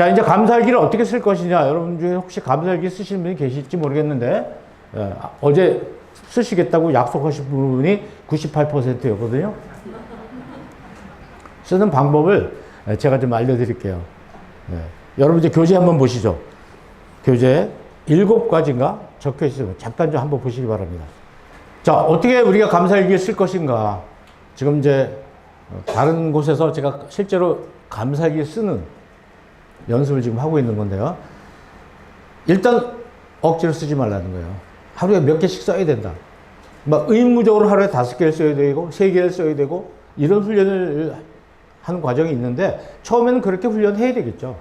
자, 이제 감사일기를 어떻게 쓸 것이냐. 여러분 중에 혹시 감사일기 쓰시는 분이 계실지 모르겠는데, 어제 쓰시겠다고 약속하신 분이 98%였거든요. 쓰는 방법을 제가 좀 알려드릴게요. 여러분 이제 교재 한번 보시죠. 교재 7가지인가 적혀 있어요. 잠깐 좀 한번 보시기 바랍니다. 자, 어떻게 우리가 감사일기를 쓸 것인가. 지금 이제 다른 곳에서 제가 실제로 감사일기를 쓰는 연습을 지금 하고 있는 건데요. 일단 억지로 쓰지 말라는 거예요. 하루에 몇 개씩 써야 된다. 막 의무적으로 하루에 5개를 써야 되고 3개를 써야 되고 이런 훈련을 하는 과정이 있는데 처음에는 그렇게 훈련해야 되겠죠.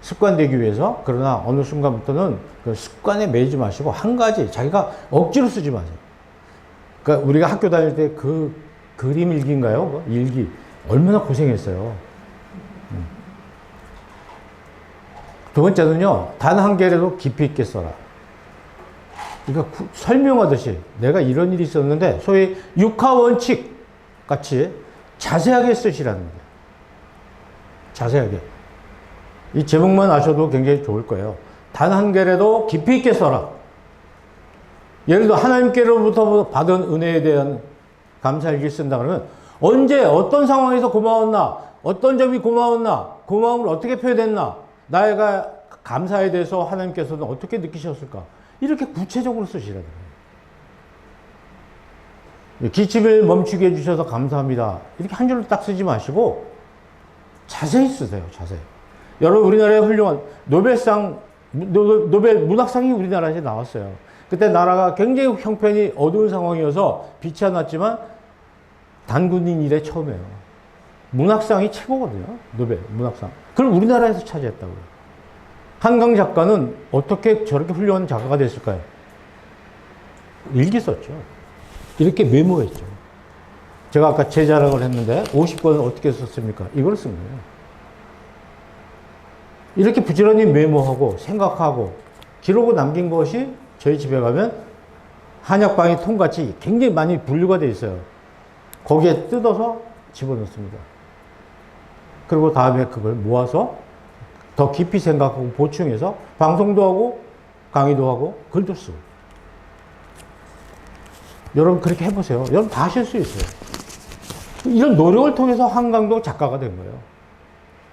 습관되기 위해서. 그러나 어느 순간부터는 그 습관에 매이지 마시고 한 가지 자기가 억지로 쓰지 마세요. 그러니까 우리가 학교 다닐 때 그 그림 일기인가요? 그 일기 얼마나 고생했어요. 두 번째는요, 단 한 개라도 깊이 있게 써라. 그러니까 설명하듯이 내가 이런 일이 있었는데 소위 육하원칙 같이 자세하게 쓰시라는 거예요. 자세하게. 이 제목만 아셔도 굉장히 좋을 거예요. 단 한 개라도 깊이 있게 써라. 예를 들어 하나님께로부터 받은 은혜에 대한 감사일기를 쓴다 그러면 언제 어떤 상황에서 고마웠나, 어떤 점이 고마웠나, 고마움을 어떻게 표현했나, 나가 감사에 대해서 하나님께서는 어떻게 느끼셨을까, 이렇게 구체적으로 쓰시라는 거예요. 기침을 멈추게 해주셔서 감사합니다. 이렇게 한 줄로 딱 쓰지 마시고 자세히 쓰세요. 자세히. 여러분 우리나라의 훌륭한 노벨상, 노벨 문학상이 우리나라에 나왔어요. 그때 나라가 굉장히 형편이 어두운 상황이어서 빛이 안 났지만 단군인 이래 처음이에요. 문학상이 최고거든요. 노벨 문학상. 그걸 우리나라에서 차지했다고요. 한강 작가는 어떻게 저렇게 훌륭한 작가가 됐을까요? 일기 썼죠. 이렇게 메모했죠. 제가 아까 제 자랑을 했는데 50권을 어떻게 썼습니까? 이걸 쓴 거예요. 이렇게 부지런히 메모하고 생각하고 기록을 남긴 것이 저희 집에 가면 한약방의 통같이 굉장히 많이 분류가 되어 있어요. 거기에 뜯어서 집어넣습니다. 그리고 다음에 그걸 모아서 더 깊이 생각하고 보충해서 방송도 하고 강의도 하고 글도 쓰고. 여러분 그렇게 해보세요. 여러분 다 하실 수 있어요. 이런 노력을 통해서 한강도 작가가 된 거예요.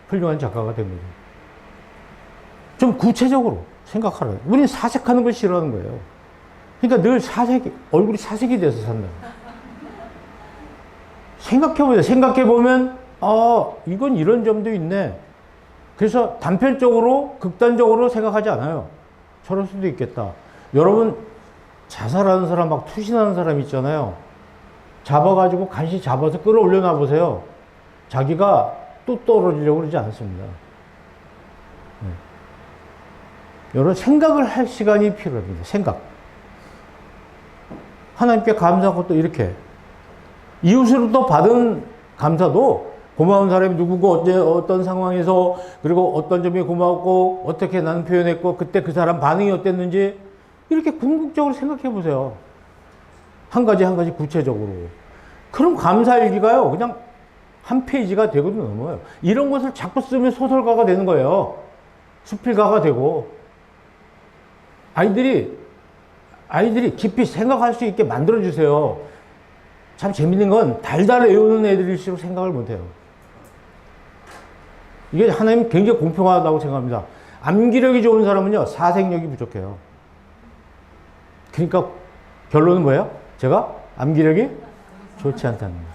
훌륭한 작가가 된 거죠. 좀 구체적으로 생각하라고. 우리는 사색하는 걸 싫어하는 거예요. 그러니까 늘 얼굴이 사색이 돼서 산다. 생각해보세요. 생각해보면, 이건 이런 점도 있네. 그래서 단편적으로, 극단적으로 생각하지 않아요. 저럴 수도 있겠다. 여러분, 자살하는 사람, 막 투신하는 사람 있잖아요. 잡아가지고 간신히 잡아서 끌어올려 놔보세요. 자기가 또 떨어지려고 그러지 않습니다. 여러분, 생각을 할 시간이 필요합니다. 생각. 하나님께 감사하고 또 이렇게. 이웃으로부터 받은 감사도 고마운 사람이 누구고 어떤 상황에서 그리고 어떤 점이 고마웠고 어떻게 나는 표현했고 그때 그 사람 반응이 어땠는지 이렇게 궁극적으로 생각해 보세요. 한 가지 한 가지 구체적으로. 그럼 감사일기가요 그냥 한 페이지가 되거든 넘어요. 이런 것을 자꾸 쓰면 소설가가 되는 거예요. 수필가가 되고. 아이들이 깊이 생각할 수 있게 만들어주세요. 참 재밌는 건 달달 외우는 애들일수록 생각을 못해요. 이게 하나님 굉장히 공평하다고 생각합니다. 암기력이 좋은 사람은요, 사색력이 부족해요. 그러니까 결론은 뭐예요? 제가 암기력이 좋지 않다는 거예요.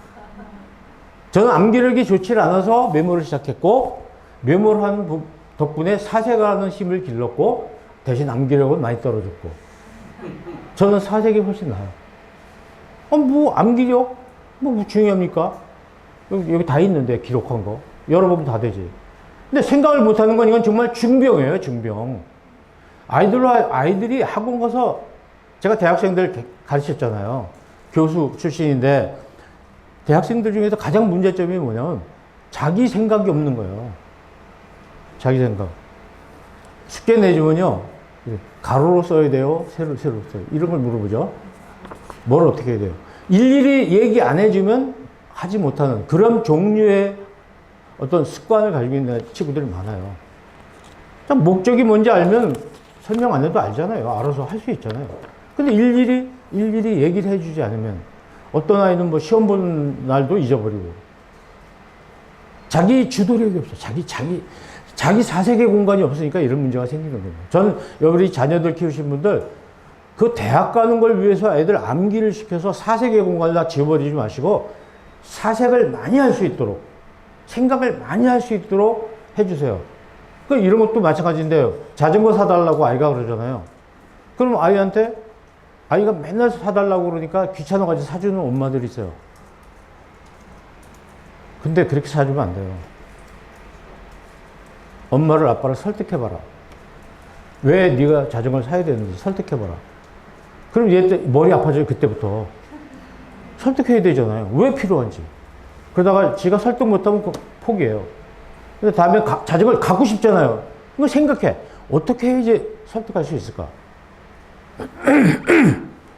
저는 암기력이 좋지 않아서 메모를 시작했고, 메모를 하는 덕분에 사색하는 힘을 길렀고, 대신 암기력은 많이 떨어졌고. 저는 사색이 훨씬 나아요. 뭐 암기력? 뭐 중요합니까? 여기 다 있는데 기록한 거. 열어보면 다 되지. 근데 생각을 못하는 건 이건 정말 중병이에요. 중병. 아이들이 학원 가서 제가 대학생들 가르쳤잖아요. 교수 출신인데 대학생들 중에서 가장 문제점이 뭐냐면 자기 생각이 없는 거예요. 자기 생각. 숙제 내주면요. 가로로 써야 돼요? 세로로 써야 돼요? 이런 걸 물어보죠. 뭘 어떻게 해야 돼요? 일일이 얘기 안 해주면 하지 못하는 그런 종류의 어떤 습관을 가지고 있는 친구들이 많아요. 목적이 뭔지 알면 설명 안 해도 알잖아요. 알아서 할 수 있잖아요. 근데 일일이 얘기를 해주지 않으면 어떤 아이는 뭐 시험 보는 날도 잊어버리고 자기 주도력이 없어. 자기 사색의 공간이 없으니까 이런 문제가 생기는 거예요. 저는 우리 자녀들 키우신 분들 그 대학 가는 걸 위해서 애들 암기를 시켜서 사색의 공간을 다 지워버리지 마시고 사색을 많이 할 수 있도록 생각을 많이 할 수 있도록 해주세요. 이런 것도 마찬가지인데요. 자전거 사달라고 아이가 그러잖아요. 그럼 아이가 맨날 사달라고 그러니까 귀찮아가지고 사주는 엄마들이 있어요. 근데 그렇게 사주면 안 돼요. 엄마를 아빠를 설득해봐라. 왜 네가 자전거를 사야 되는지 설득해봐라. 그럼 얘 머리 아파져요. 그때부터. 설득해야 되잖아요. 왜 필요한지. 그러다가 지가 설득 못하면 포기해요. 근데 다음에 자전거를 갖고 싶잖아요. 그거 생각해. 어떻게 해야지 설득할 수 있을까?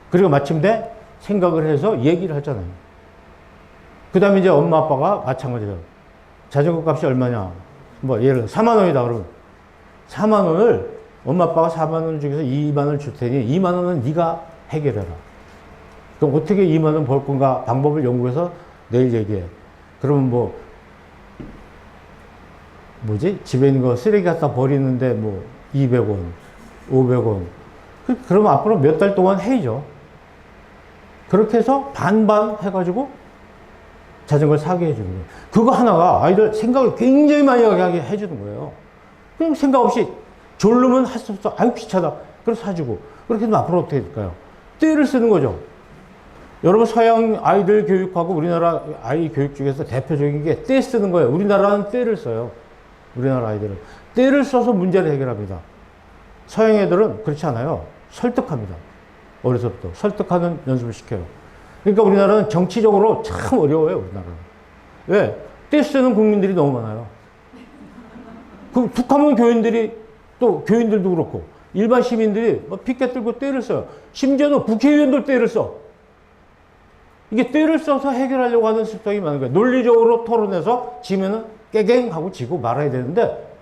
그리고 마침내 생각을 해서 얘기를 하잖아요. 그 다음에 이제 엄마 아빠가 마찬가지예요. 자전거 값이 얼마냐? 뭐 예를 들어 4만 원이다 그러면 4만 원을 엄마 아빠가 4만 원 중에서 2만 원을 줄 테니 2만 원은 네가 해결해라. 그럼 어떻게 2만 원 벌 건가 방법을 연구해서 내일 얘기해. 그러면 뭐지? 집에 있는 거 쓰레기 갖다 버리는데 200원, 500원. 그러면 앞으로 몇 달 동안 해야죠. 그렇게 해서 반반 해가지고 자전거를 사게 해주는 거예요. 그거 하나가 아이들 생각을 굉장히 많이 하게 해주는 거예요. 그냥 생각 없이 졸르면 할 수 없어. 아유, 귀찮아. 그래서 사주고. 그렇게 해서 앞으로 어떻게 될까요? 떼를 쓰는 거죠. 여러분, 서양 아이들 교육하고 우리나라 아이 교육 중에서 대표적인 게 떼 쓰는 거예요. 우리나라는 떼를 써요. 우리나라 아이들은. 떼를 써서 문제를 해결합니다. 서양 애들은 그렇지 않아요. 설득합니다. 어려서부터. 설득하는 연습을 시켜요. 그러니까 우리나라는 정치적으로 참 어려워요, 우리나라는. 왜? 떼 쓰는 국민들이 너무 많아요. 그 북한문 교인들도 그렇고, 일반 시민들이 피켓 들고 떼를 써요. 심지어는 국회의원도 떼를 써. 이게 떼를 써서 해결하려고 하는 습성이 많은 거예요. 논리적으로 토론해서 지면은 깨갱 하고 지고 말아야 되는데,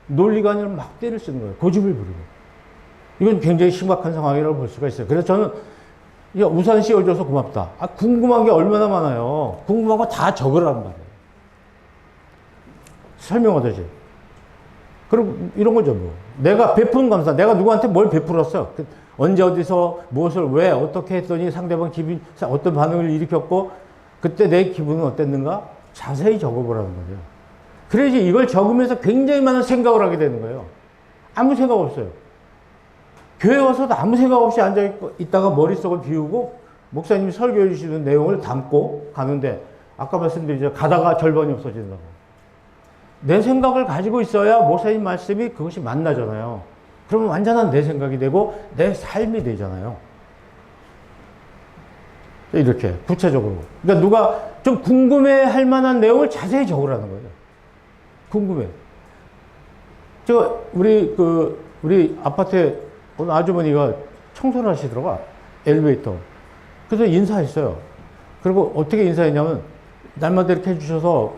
논리가 아니라 막 떼를 쓰는 거예요. 고집을 부리고. 이건 굉장히 심각한 상황이라고 볼 수가 있어요. 그래서 저는 우산 씌워줘서 고맙다. 궁금한 게 얼마나 많아요. 궁금한 거 다 적으라는 말이에요. 설명하듯이. 그리고 이런 거죠, 뭐. 내가 베푸는 감사. 내가 누구한테 뭘 베풀었어. 언제 어디서 무엇을 왜 어떻게 했더니 상대방 기분 어떤 반응을 일으켰고 그때 내 기분은 어땠는가 자세히 적어보라는 거죠. 그래야지 이걸 적으면서 굉장히 많은 생각을 하게 되는 거예요. 아무 생각 없어요. 교회 와서도 아무 생각 없이 앉아있다가 머릿속을 비우고 목사님이 설교해 주시는 내용을 담고 가는데 아까 말씀드렸죠. 가다가 절반이 없어진다고. 내 생각을 가지고 있어야 목사님 말씀이 그것이 만나잖아요. 그러면 완전한 내 생각이 되고 내 삶이 되잖아요. 이렇게 구체적으로. 그러니까 누가 좀 궁금해 할 만한 내용을 자세히 적으라는 거예요. 궁금해. 우리 아파트에 어느 아주머니가 청소를 하시더라고요. 엘리베이터. 그래서 인사했어요. 그리고 어떻게 인사했냐면 날마다 이렇게 해주셔서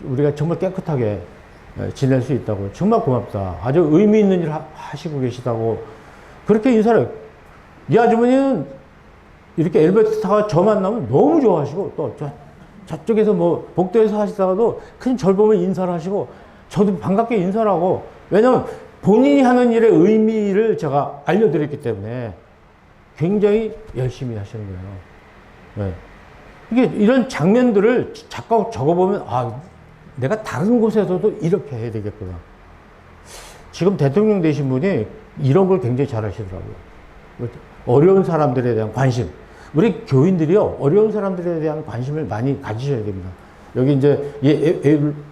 우리가 정말 깨끗하게 지낼 수 있다고. 정말 고맙다. 아주 의미 있는 일 하시고 계시다고. 그렇게 인사를 해요. 이 아주머니는 이렇게 엘리베이터 타고 저 만나면 너무 좋아하시고 또 저쪽에서 복도에서 하시다가도 큰 절 보면 인사를 하시고 저도 반갑게 인사를 하고. 왜냐면 본인이 하는 일의 의미를 제가 알려드렸기 때문에 굉장히 열심히 하시는 거예요. 네. 이게 이런 장면들을 자꾸 적어보면 내가 다른 곳에서도 이렇게 해야 되겠구나. 지금 대통령 되신 분이 이런 걸 굉장히 잘 하시더라고요. 어려운 사람들에 대한 관심. 우리 교인들이요, 어려운 사람들에 대한 관심을 많이 가지셔야 됩니다. 여기 이제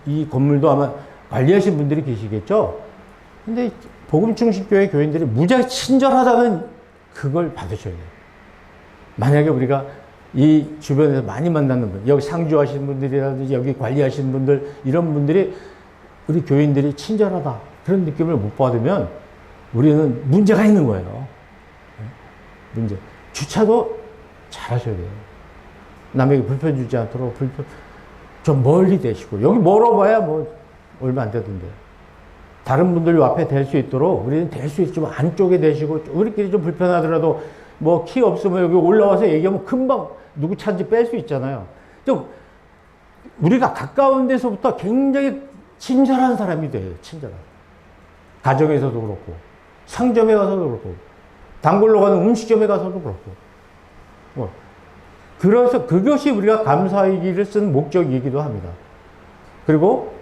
이 건물도 아마 관리하신 분들이 계시겠죠? 근데 복음중심교회 교인들이 무지하게 친절하다는 그걸 받으셔야 돼요. 만약에 우리가 이 주변에서 많이 만나는 분, 여기 상주하시는 분들이라든지 여기 관리하시는 분들, 이런 분들이 우리 교인들이 친절하다 그런 느낌을 못 받으면 우리는 문제가 있는 거예요. 문제. 주차도 잘 하셔야 돼요. 남에게 불편 주지 않도록 좀 멀리 대시고, 여기 멀어봐야 뭐 얼마 안 되던데. 다른 분들 앞에 댈 수 있도록 우리는 댈 수 있지만 안쪽에 대시고, 우리끼리 좀 불편하더라도 뭐 키 없으면 여기 올라와서 얘기하면 금방 누구 차인지 뺄 수 있잖아요. 좀 우리가 가까운 데서부터 굉장히 친절한 사람이 돼요. 친절한. 가정에서도 그렇고, 상점에 가서도 그렇고, 단골로 가는 음식점에 가서도 그렇고. 그래서 그것이 우리가 감사일기를 쓴 목적이기도 합니다. 그리고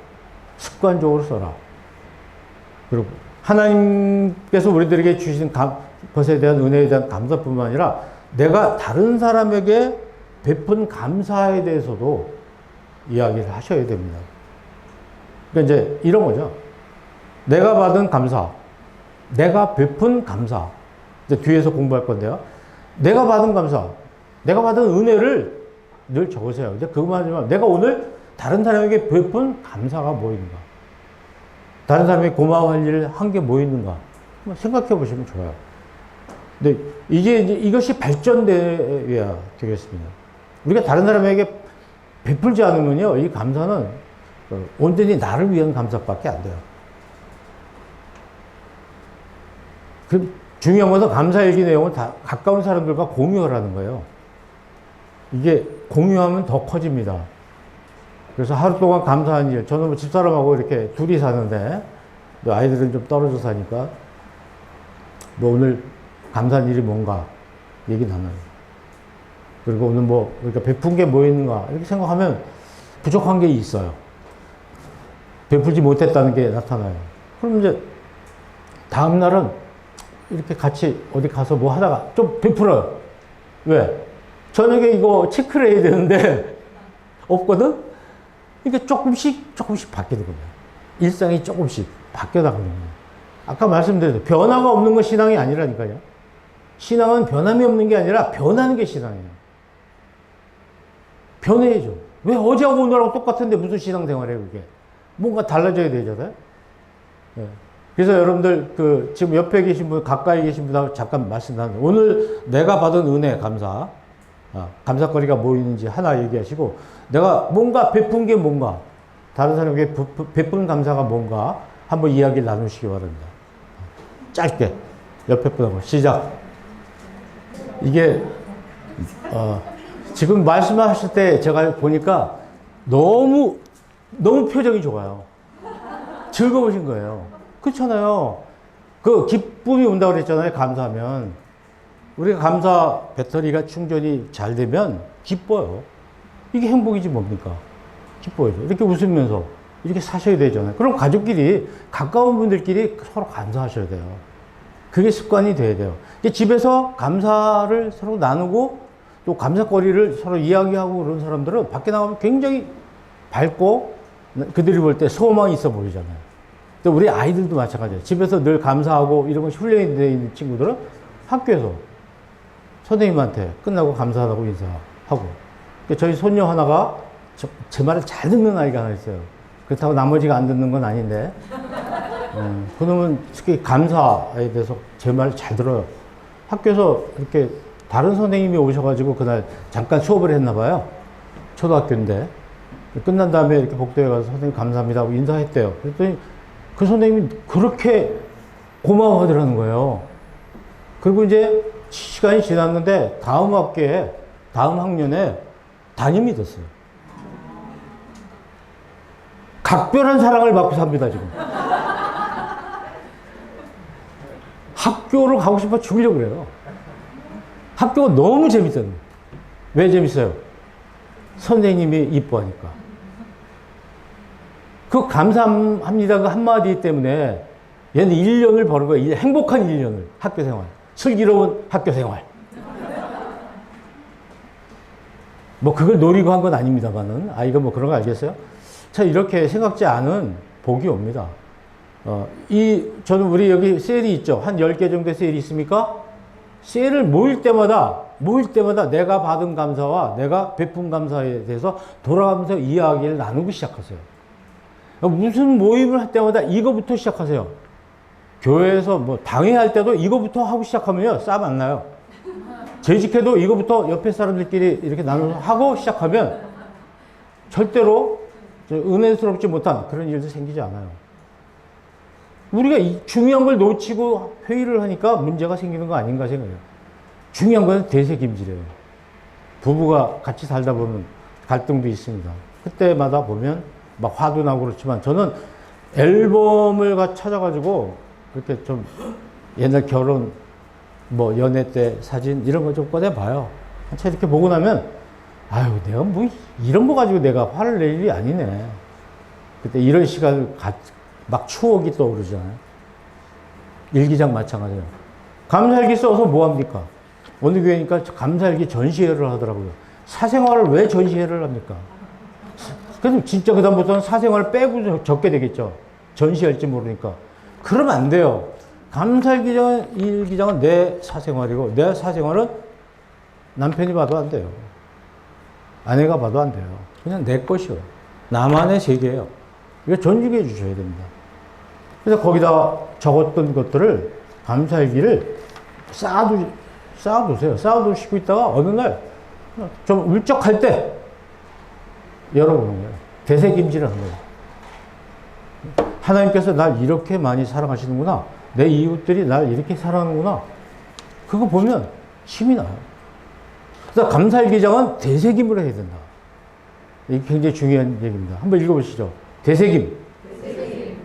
습관적으로 써라. 그리고 하나님께서 우리들에게 주신 것에 대한 은혜에 대한 감사뿐만 아니라 내가 다른 사람에게 베푼 감사에 대해서도 이야기를 하셔야 됩니다. 그러니까 이제 이런 거죠. 내가 받은 감사, 내가 베푼 감사. 이제 뒤에서 공부할 건데요. 내가 받은 감사, 내가 받은 은혜를 늘 적으세요. 이제 그것만 하지만 내가 오늘 다른 사람에게 베푼 감사가 뭐 있는가? 다른 사람에게 고마워할 일을 한 게 뭐 있는가? 한번 생각해 보시면 좋아요. 근데 이제 이것이 발전되어야 되겠습니다. 우리가 다른 사람에게 베풀지 않으면요, 이 감사는 온전히 나를 위한 감사밖에 안 돼요. 그 중요한 것은 감사일기 내용을 다 가까운 사람들과 공유하라는 거예요. 이게 공유하면 더 커집니다. 그래서 하루 동안 감사한 일, 저는 뭐 집사람하고 이렇게 둘이 사는데, 아이들은 좀 떨어져 사니까, 뭐 오늘 감사한 일이 뭔가 얘기 나눠요. 그리고 오늘 뭐, 그러니까 베푼 게 뭐 있는가, 이렇게 생각하면 부족한 게 있어요. 베풀지 못했다는 게 나타나요. 그럼 이제, 다음날은 이렇게 같이 어디 가서 뭐 하다가 좀 베풀어요. 왜? 저녁에 이거 체크를 해야 되는데, 없거든? 그러니까 조금씩 바뀌는 거예요. 일상이 조금씩 바뀌어나가는 거예요. 아까 말씀드렸죠. 변화가 없는 건 신앙이 아니라니까요. 신앙은 변함이 없는 게 아니라 변하는 게 신앙이에요. 변해야죠. 왜 어제하고 오늘하고 똑같은데 무슨 신앙생활이에요, 그게? 뭔가 달라져야 되잖아요. 네. 그래서 여러분들, 지금 옆에 계신 분, 가까이 계신 분하고 잠깐 말씀 나누는, 오늘 내가 받은 은혜, 감사. 감사거리가 뭐 있는지 하나 얘기하시고, 내가 뭔가 베푼 게 뭔가, 다른 사람에게 베푼 감사가 뭔가 한번 이야기를 나누시기 바랍니다. 짧게 옆에 분하고 시작. 이게 지금 말씀하실 때 제가 보니까 너무 표정이 좋아요. 즐거우신 거예요. 그렇잖아요. 그 기쁨이 온다고 그랬잖아요. 감사하면. 우리가 감사 배터리가 충전이 잘 되면 기뻐요. 이게 행복이지 뭡니까? 기뻐야죠. 이렇게 웃으면서 이렇게 사셔야 되잖아요. 그럼 가족끼리, 가까운 분들끼리 서로 감사하셔야 돼요. 그게 습관이 돼야 돼요. 집에서 감사를 서로 나누고 또 감사거리를 서로 이야기하고 그런 사람들은 밖에 나가면 굉장히 밝고 그들이 볼 때 소망이 있어 보이잖아요. 또 우리 아이들도 마찬가지예요. 집에서 늘 감사하고 이런 거 훈련이 되어 있는 친구들은 학교에서 선생님한테 끝나고 감사하다고 인사하고. 저희 손녀 하나가 제 말을 잘 듣는 아이가 하나 있어요. 그렇다고 나머지가 안 듣는 건 아닌데, 그놈은 특히 감사에 대해서 제 말을 잘 들어요. 학교에서 이렇게 다른 선생님이 오셔가지고 그날 잠깐 수업을 했나 봐요. 초등학교인데. 끝난 다음에 이렇게 복도에 가서 선생님 감사합니다 하고 인사했대요. 그랬더니 그 선생님이 그렇게 고마워하더라는 거예요. 그리고 이제 시간이 지났는데 다음 학기에, 다음 학년에 담임이 됐어요. 각별한 사랑을 받고 삽니다, 지금. 학교를 가고 싶어 죽으려고 그래요. 학교가 너무 재밌잖아요. 왜 재밌어요? 선생님이 이뻐하니까. 그 감사합니다 그 한마디 때문에 얘는 1년을 버는 거예요. 행복한 1년을. 학교 생활. 슬기로운 학교 생활. 뭐 그걸 노리고 한 건 아닙니다만은, 아이가 뭐 그런 거 알겠어요? 자, 이렇게 생각지 않은 복이 옵니다. 저는 우리 여기 셀이 있죠. 한 10개 정도의 셀이 있습니까? 셀을 모일 때마다 내가 받은 감사와 내가 베푼 감사에 대해서 돌아가면서 이야기를 나누기 시작하세요. 무슨 모임을 할 때마다 이거부터 시작하세요. 교회에서 뭐 당회할 때도 이거부터 하고 시작하면요, 싸움 안 나요. 재직해도 이거부터 옆에 사람들끼리 이렇게 나눠서 하고 시작하면 절대로 은혜스럽지 못한 그런 일도 생기지 않아요. 우리가 이 중요한 걸 놓치고 회의를 하니까 문제가 생기는 거 아닌가 생각해요. 중요한 건 대세김질이에요. 부부가 같이 살다 보면 갈등도 있습니다. 그때마다 보면 막 화도 나고 그렇지만 저는 앨범을 찾아가지고 그렇게 좀 옛날 결혼 뭐 연애 때 사진 이런 거 좀 꺼내봐요. 한참 이렇게 보고 나면 아유 내가 뭐 이런 거 가지고 내가 화를 낼 일이 아니네. 그때 이런 시간을 막 추억이 떠오르잖아요. 일기장 마찬가지예요. 감사일기 써서 뭐 합니까? 어느 교회니까 감사일기 전시회를 하더라고요. 사생활을 왜 전시회를 합니까? 그래서 진짜 그다음부터는 사생활을 빼고 적게 되겠죠. 전시할지 모르니까. 그러면 안 돼요. 감사일기장은 내 사생활이고 내 사생활은 남편이 봐도 안 돼요. 아내가 봐도 안 돼요. 그냥 내 것이요. 나만의 세계예요. 이거 존중해 주셔야 됩니다. 그래서 거기다 적었던 것들을 감사일기를 쌓아두세요. 쌓아두시고 있다가 어느 날 좀 울적할 때 열어보는 거예요. 대세김질을 하는 거예요. 하나님께서 날 이렇게 많이 사랑하시는구나. 내 이웃들이 날 이렇게 사랑하는구나. 그거 보면 힘이 나요. 그래서 감사일기장은 대세김을 해야 된다. 이게 굉장히 중요한 얘기입니다. 한번 읽어보시죠. 대세김.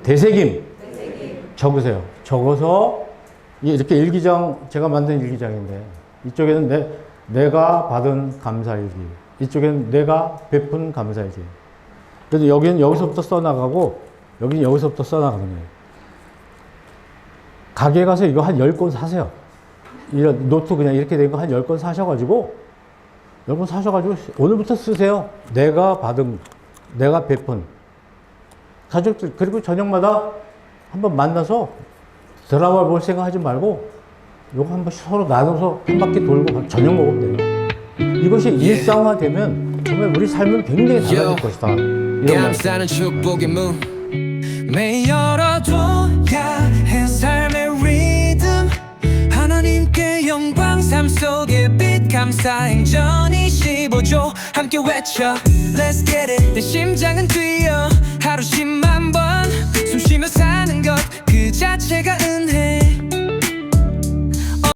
대세김. 적으세요. 적어서 이렇게 일기장, 제가 만든 일기장인데 이쪽에는 내가 받은 감사일기, 이쪽에는 내가 베푼 감사일기. 그래서 여기는 여기서부터 써나가고 여기는 여기서부터 써나가는 거예요. 가게 가서 이거 한 10권 사세요. 이런 노트 그냥 이렇게 된 거 한 10권 사셔가지고 오늘부터 쓰세요. 내가 받은, 내가 베푼. 가족들, 그리고 저녁마다 한번 만나서 드라마 볼 생각 하지 말고 요거 한번 서로 나눠서 한 바퀴 돌고 저녁 먹으면 돼요. 이것이 일상화되면 정말 우리 삶은 굉장히 달라질 것이다. 이런 말씀. 축복의 문 매일 열어둬야 해 삶의 리듬 하나님께 영광 삶 속의 빛 감사 행전이 15조 함께 외쳐 Let's get it 내 심장은 뛰어 하루 10만 번 숨 쉬며 사는 것 그 자체가